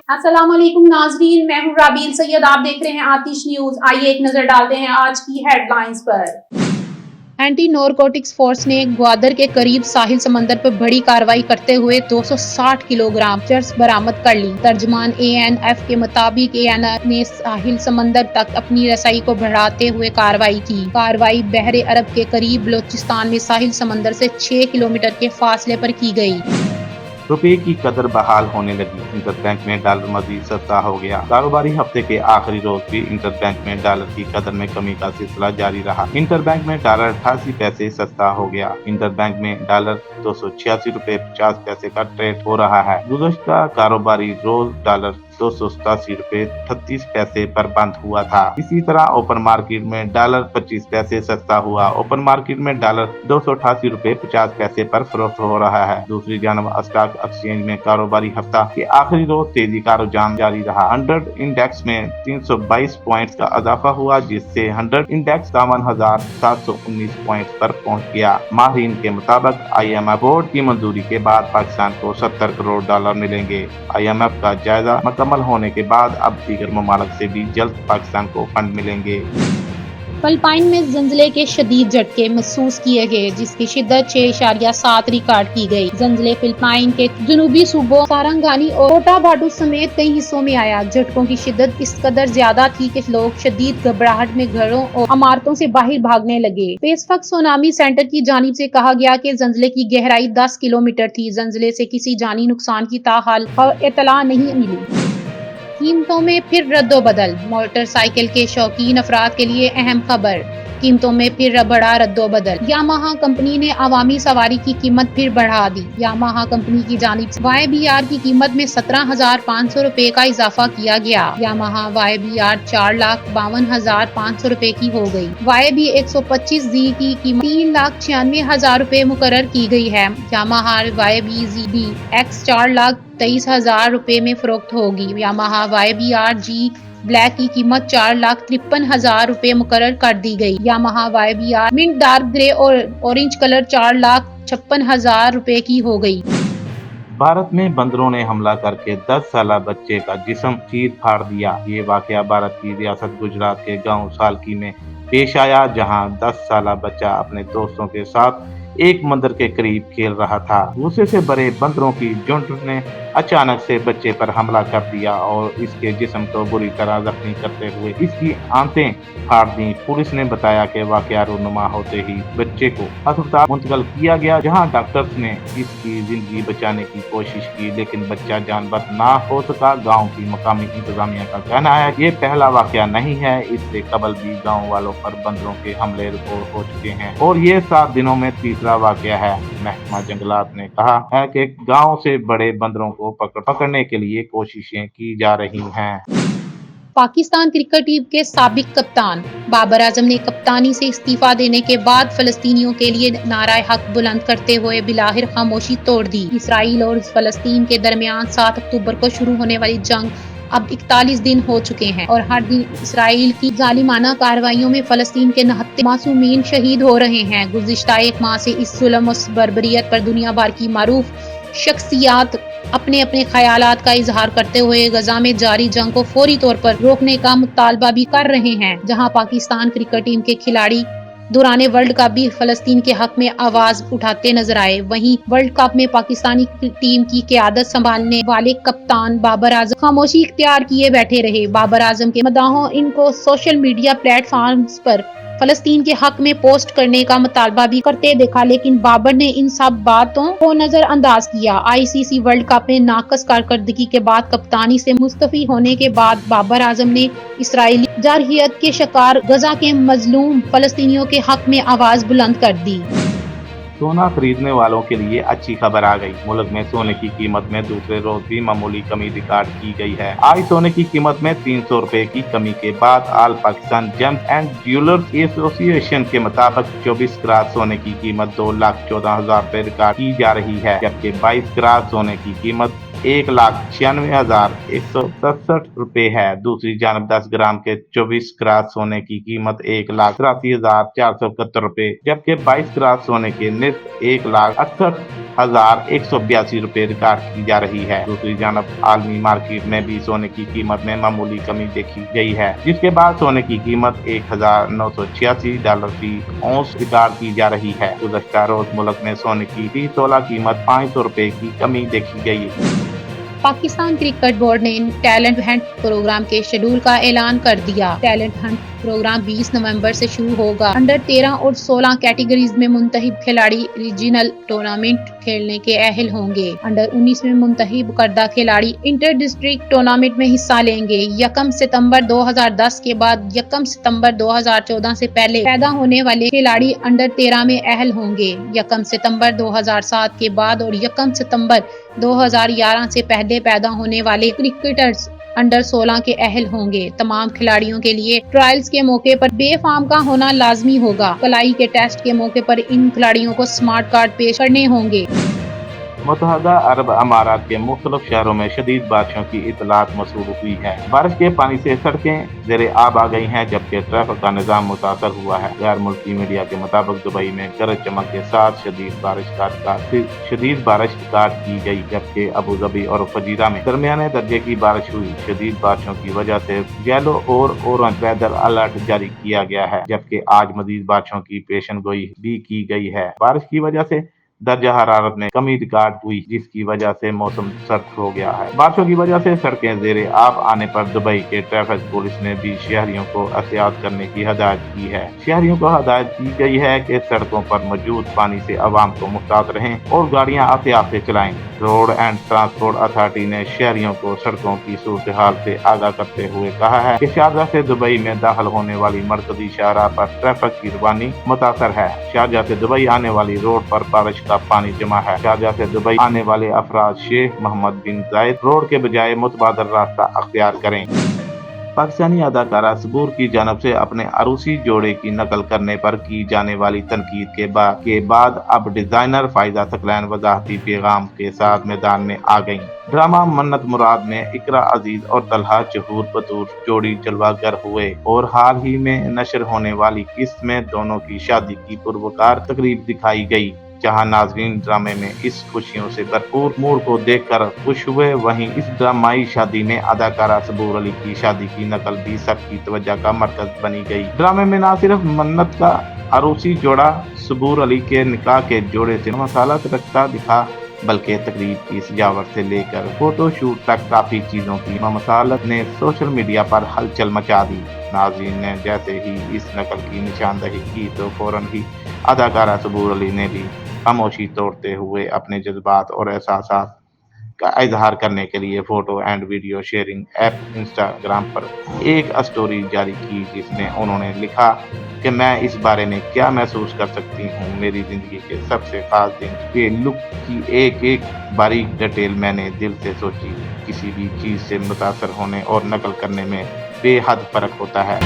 अस्सलाम वालेकुम नाजरीन, मैं हूँ राबील सैयद। आप देख रहे हैं आतिश न्यूज। आइए एक नजर डालते हैं आज की हेडलाइंस पर। एंटी नारकोटिक्स फोर्स ने ग्वादर के करीब साहिल समंदर पर बड़ी कार्रवाई करते हुए 260 किलोग्राम चरस बरामद कर ली। तर्जमान ANF के मुताबिक ANF ने साहिल समंदर तक अपनी रसाई को बढ़ाते हुए कार्रवाई की। कार्रवाई बहरे अरब के करीब बलोचिस्तान में साहिल समंदर से 6 किलोमीटर के फासले पर की गई। रुपए की कदर बहाल होने लगी। इंटरबैंक में डॉलर मजीद सस्ता हो गया। कारोबारी हफ्ते के आखिरी रोज भी इंटरबैंक में डॉलर की कदर में कमी का सिलसिला जारी रहा। इंटरबैंक में डॉलर 88 पैसे सस्ता हो गया। इंटरबैंक में डॉलर 286 रुपए 50 पैसे का ट्रेड हो रहा है। गुज़श्ता कारोबारी रोज डॉलर 287 रुपए 38 पैसे पर बंद हुआ था। इसी तरह ओपन मार्केट में डॉलर 25 पैसे सस्ता हुआ। ओपन मार्केट में डॉलर 288 रुपए 50 पैसे पर फरोख्त हो रहा है। दूसरी जानब स्टॉक एक्सचेंज में कारोबारी हफ्ता के आखिरी रोज तेजी का रुझान जारी रहा। 100 इंडेक्स में 322 पॉइंट्स का इजाफा हुआ, जिससे 100 इंडेक्स 51,719 पॉइंट्स पर पहुंच गया। माहिरीन के मुताबिक IMF बोर्ड की मंजूरी के बाद पाकिस्तान को 70 करोड़ डॉलर मिलेंगे। IMF का जायजा मुकम्मल होने के बाद अब दीगर ममालिक से भी जल्द पाकिस्तान को फंड मिलेंगे। फिलिपाइन में ज़ल्ज़ले के शदीद झटके महसूस किए गए, जिसकी शिद्दत 6.7 रिकॉर्ड की गई। ज़ल्ज़ले फिलिपाइन के जनूबी सूबों सारंगानी और कोटाबाडू समेत कई हिस्सों में आया। झटकों की शिद्दत इस कदर ज्यादा थी कि लोग शदीद घबराहट में घरों और इमारतों से बाहर भागने लगे। पेसिफिक सुनामी सेंटर की जानिब से कहा गया कि ज़ल्ज़ले की गहराई 10 किलोमीटर थी। ज़ल्ज़ले से किसी जानी नुकसान की ताहाल इत्तला नहीं मिली। कीमतों में फिर रद्दोबदल। मोटरसाइकिल के शौकीन अफराद के लिए अहम खबर। कीमतों में फिर बड़ा रद्दोबदल। यामाहा कंपनी ने अवामी सवारी की कीमत फिर बढ़ा दी। यामाहा कंपनी की जानिब से YBR की कीमत में 17,500 रुपए का इजाफा किया गया। यामाहा YBR 4,52,500 रुपए की हो गई। YB 125Z की कीमत 3,96,000 रुपए मुकर्रर की गई है। यामाहा YB ZD X 4,23,000 रुपए में फरोख्त होगी। यामाहा YBR G ब्लैक की कीमत 4,53,000 रुपए मुकर्रर कर दी गई। Yamaha YBR mint dark grey और ऑरेंज कलर 4,56,000 रुपए की हो गई। भारत में बंदरों ने हमला करके 10 साला बच्चे का जिस्म चीर फाड़ दिया। ये वाकया भारत की रियासत गुजरात के गांव सालकी में पेश आया, जहां 10 साला बच्चा अपने दोस्तों के साथ एक मंदिर के करीब खेल रहा था। गुस्से से भरे बंदरों की झुंड ने अचानक से बच्चे पर हमला कर दिया और इसके जिस्म को बुरी तरह जख्मी करते हुए इसकी आंतें फाड़ दी। पुलिस ने बताया कि वाकया रूनुमा होते ही बच्चे को अस्पताल मुंतकिल किया गया, जहां डॉक्टर्स ने इसकी जिंदगी बचाने की कोशिश की, लेकिन बच्चा जानबर ना हो सका। गाँव की मकामी इंतजामिया का कहना है ये पहला वाकया नहीं है। इससे कबल भी गाँव वालों पर बंदरों के हमले रिपोर्ट हो चुके हैं और ये 7 दिनों में तीसरा वाकया है। महकमा जंगलात ने कहा है कि गाँव से बड़े बंदरों को पकड़ने के लिए कोशिशें की जा रही हैं। पाकिस्तान क्रिकेट टीम के साबिक कप्तान बाबर आजम ने कप्तानी से इस्तीफा देने के बाद फलस्तीनियों के लिए नाराए हक बुलंद करते हुए बिलाहिर खामोशी तोड़ दी। इसराइल और फलस्तीन के दरमियान 7 अक्टूबर को शुरू होने वाली जंग अब 41 दिन हो चुके हैं और हर दिन इसराइल की जालिमाना कार्रवाइयों में फलस्तीन के 69 मासूमीन शहीद हो रहे हैं। गुज़िश्ता एक माह से इस जुल्म और बर्बरियत पर दुनिया भर की मारूफ शख्सियात अपने अपने ख्यालात का इजहार करते हुए गजा में जारी जंग को फौरी तौर पर रोकने का मुतालबा भी कर रहे हैं। जहां पाकिस्तान क्रिकेट टीम के खिलाड़ी दौरान वर्ल्ड कप भी फलस्तीन के हक में आवाज उठाते नजर आए। वहीं वर्ल्ड कप में पाकिस्तानी टीम की क़यादत संभालने वाले कप्तान बाबर आजम खामोशी इख्तियार किए बैठे रहे। बाबर आजम के मदाहों इनको सोशल मीडिया प्लेटफॉर्म्स पर फलस्तीन के हक में पोस्ट करने का मुतालबा भी करते देखा, लेकिन बाबर ने इन सब बातों को नजरअंदाज किया। ICC वर्ल्ड कप में नाकस कारकर्दगी के बाद कप्तानी से मुस्तफी होने के बाद बाबर आजम ने इसराइली जारहियत के शिकार गजा के मजलूम फलस्तीनियों के हक में आवाज बुलंद कर दी। सोना खरीदने वालों के लिए अच्छी खबर आ गई। मुल्क में सोने की कीमत में दूसरे रोज भी मामूली कमी रिकॉर्ड की गई है। आज सोने की कीमत में 300 रुपए की कमी के बाद all Pakistan James and jewellers association के मुताबिक 24 ग्राम सोने की कीमत 2,14,000 रुपए रिकॉर्ड की जा रही है, जबकि 22 ग्राम सोने की कीमत 1,96,167 रुपए है। दूसरी जानब 10 ग्राम के 24 ग्राम सोने की कीमत 1,83,471 रुपए, जबकि 22 ग्राम सोने के निफ्ट 1,68,182 रुपए रिकॉर्ड की जा रही है। दूसरी जानब आलमी मार्केट में भी सोने की कीमत में मामूली कमी देखी गई है, जिसके बाद सोने की कीमत $1,986 फी औंस रिकॉर्ड की जा रही है। गुज़श्ता रोज मुल्क में सोने की फी तोला कीमत 500 रुपए की कमी देखी गई। पाकिस्तान क्रिकेट बोर्ड ने टैलेंट हंट प्रोग्राम के शेड्यूल का ऐलान कर दिया। टैलेंट हंट प्रोग्राम 20 नवंबर से शुरू होगा। अंडर 13 और 16 कैटेगरीज में मुंतखब खिलाड़ी रीजनल टूर्नामेंट खेलने के अहल होंगे। अंडर 19 में मुंतखब करदा खिलाड़ी इंटर डिस्ट्रिक्ट टूर्नामेंट में हिस्सा लेंगे। 1 सितंबर 2010 के बाद 1 सितंबर 2014 से पहले पैदा होने वाले खिलाड़ी अंडर 13 में अहल होंगे। 1 सितंबर 2007 के बाद और 1 सितंबर 2011 से पहले पैदा होने वाले क्रिकेटर्स अंडर 16 के अहल होंगे। तमाम खिलाड़ियों के लिए ट्रायल्स के मौके पर बे फार्म का होना लाजमी होगा। कलाई के टेस्ट के मौके पर इन खिलाड़ियों को स्मार्ट कार्ड पेश करने होंगे। मुत्तहदा अरब अमारात के मुख्तलिफ शहरों में शदीद बारिशों की इतलात मौसूल हुई है। बारिश के पानी से सड़कें ज़ेरे आब आ गई हैं, जबकि ट्रैफिक का निज़ाम मुतासर हुआ है। गैर मुल्की मीडिया के मुताबिक दुबई में गरज चमक के साथ शदीद बारिश रिकॉर्ड की गई, जबकि अबू धाबी और फजीरा में दरमियाने दर्जे की बारिश हुई। शदीद बारिशों की वजह से येलो और ऑरेंज वेदर अलर्ट जारी किया गया है, जबकि आज मजीद बारिशों की पेशन गोई भी की गई है। बारिश की वजह से दर्जा हरारत में कमी रिकॉर्ड हुई, जिसकी वजह से मौसम सर्द हो गया है। बारिशों की वजह से सड़कें ज़ेरे आब आने पर दुबई के ट्रैफिक पुलिस ने भी शहरियों को एहतियात करने की हदायत की है। शहरियों को हदायत की गई है कि सड़कों पर मौजूद पानी से अवाम को मुहतात रहें और गाड़ियां एहतियात से चलाएं। रोड एंड ट्रांसपोर्ट अथॉरिटी ने शहरियों को सड़कों की सूरत हाल से आगाह करते हुए कहा है कि शारजाह से दुबई में दाखिल होने वाली मरकजी शाहराह पर ट्रैफिक की रवानी मुतासर है। शारजाह से दुबई आने वाली रोड पर बारिश का पानी जमा है। शारजाह से दुबई आने वाले अफराद शेख मोहम्मद बिन जायद रोड के बजाय मुतबादल रास्ता अख्तियार करें। पाकिस्तानी अदाकारा सबूर की जानब से अपने अरूसी जोड़े की नकल करने पर की जाने वाली तनकीद के बाद अब डिजाइनर फायदा थकलैन वजाहती पैगाम के साथ मैदान में आ गईं। ड्रामा मन्नत मुराद में इकरा अजीज और तलहा चहूर बतूर जोड़ी जलवागर हुए और हाल ही में नशर होने वाली किस्त में दोनों की शादी की पुरवकार तकरीब दिखाई गई, जहां नाज़रीन ड्रामे में इस खुशियों से भरपूर मूड को देखकर खुश हुए। वहीं इस ड्रामाई शादी में अदाकारा सबूर अली की शादी की नकल भी सबकी तवज्जो का मरकज बनी गई। ड्रामे में न सिर्फ मन्नत का अरूसी जोड़ा सबूर अली के निकाह के जोड़े से मसालत रखता दिखा, बल्कि तकरीब की सजावट से लेकर फोटो शूट तक काफी चीजों की मसालत ने सोशल मीडिया पर हलचल मचा दी। नाज़रीन ने जैसे ही इस नकल की निशानदही की तो फौरन ही अदाकारा सबूर अली ने भी खामोशी तोड़ते हुए अपने जज्बात और एहसासात का इजहार करने के लिए photo and video sharing app Instagram पर एक स्टोरी जारी की, जिसमें उन्होंने लिखा कि मैं इस बारे में क्या महसूस कर सकती हूँ। मेरी जिंदगी के सबसे खास दिन के लुक की एक एक बारीक डिटेल मैंने दिल से सोची। किसी भी चीज से मुतासर होने और नकल करने में बेहद फर्क होता है।